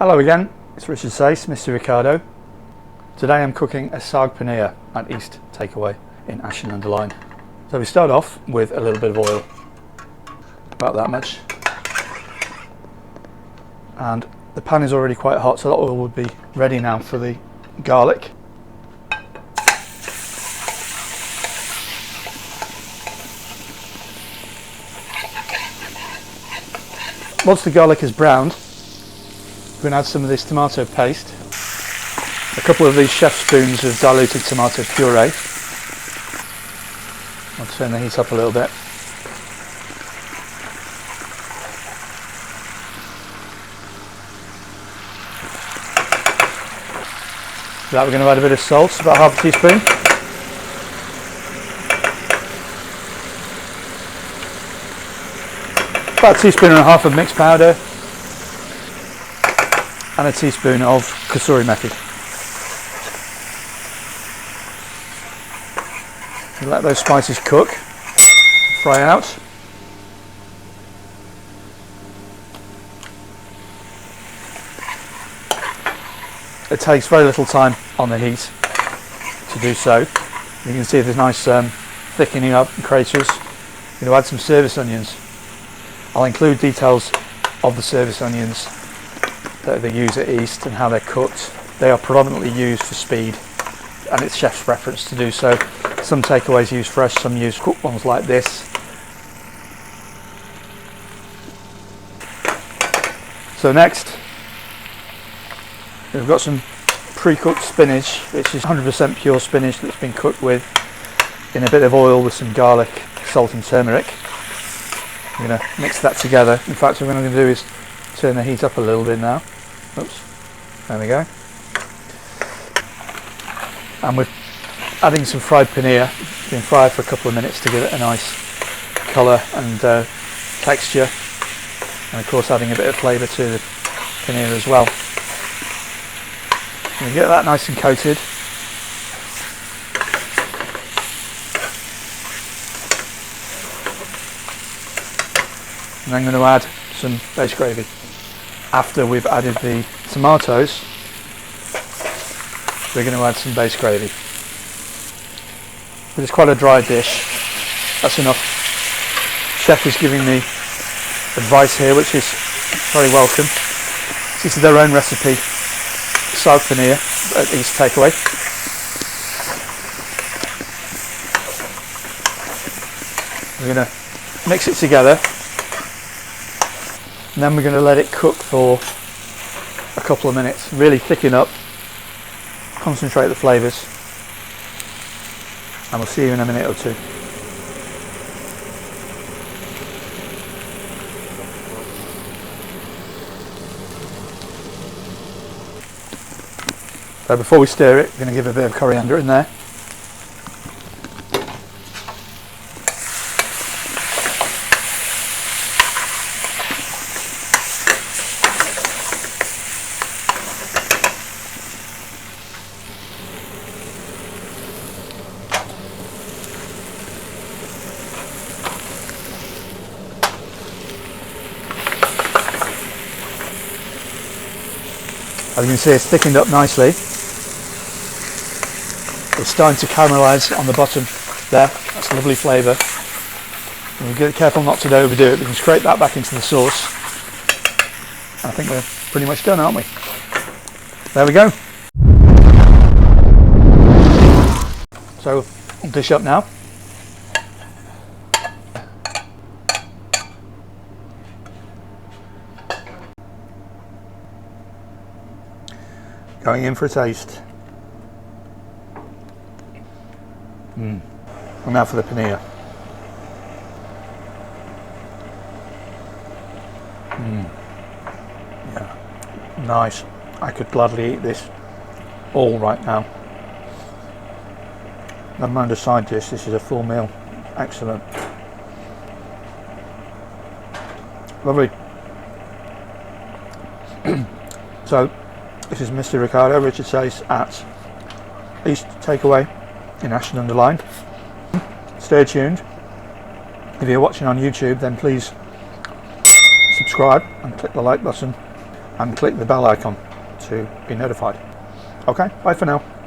Hello again, it's Richard Sace, Misty Ricardo. Today I'm cooking a Saag Paneer at East Takeaway in Ashton-Under-Lyne. So we start off with a little bit of oil, about that much. And the pan is already quite hot, so that oil would be ready now for the garlic. Once the garlic is browned, we're going to add some of this tomato paste, a couple of these chef spoons of diluted tomato puree. I'll turn the heat up a little bit. To that we're going to add a bit of salt, about half a teaspoon. About a teaspoon and a half of mixed powder. And a teaspoon of kasuri methi. Let those spices cook, fry out. It takes very little time on the heat to do so. You can see there's nice thickening up and craters. I'm going to add some service onions. I'll include details of the service onions that they use at East and how they're cooked. They are predominantly used for speed, and it's chef's preference to do so. Some takeaways use fresh, some use cooked ones like this. So next, we've got some pre-cooked spinach, which is 100% pure spinach that's been cooked with in a bit of oil with some garlic, salt and turmeric. I'm going to mix that together. In fact, what I'm going to do is turn the heat up a little bit now. Oops, there we go. And we're adding some fried paneer. It's been fried for a couple of minutes to give it a nice colour and texture. And of course adding a bit of flavour to the paneer as well. And get that nice and coated. And I'm going to add some base gravy. After we've added the tomatoes, we're going to add some base gravy. But it's quite a dry dish. That's enough. Chef is giving me advice here, which is very welcome. This is their own recipe, Saag Paneer at East Takeaway. We're going to mix it together. And then we're going to let it cook for a couple of minutes, really thicken up, concentrate the flavours, and we'll see you in a minute or two. So before we stir it, we're going to give a bit of coriander in there. As you can see, it's thickened up nicely. It's starting to caramelise on the bottom there. That's a lovely flavour. We'll be careful not to overdo it. We can scrape that back into the sauce. I think we're pretty much done, aren't we? There we go. So we'll dish up now. Going in for a taste. And now for the paneer. Yeah, nice. I could gladly eat this all right now. Never mind a side dish, this is a full meal. Excellent. Lovely. So, this is Misty Ricardo, Richard Sace at East Takeaway in Ashton-Under-Lyne. Stay tuned. If you're watching on YouTube, then please subscribe and click the like button, and click the bell icon to be notified. Okay, bye for now.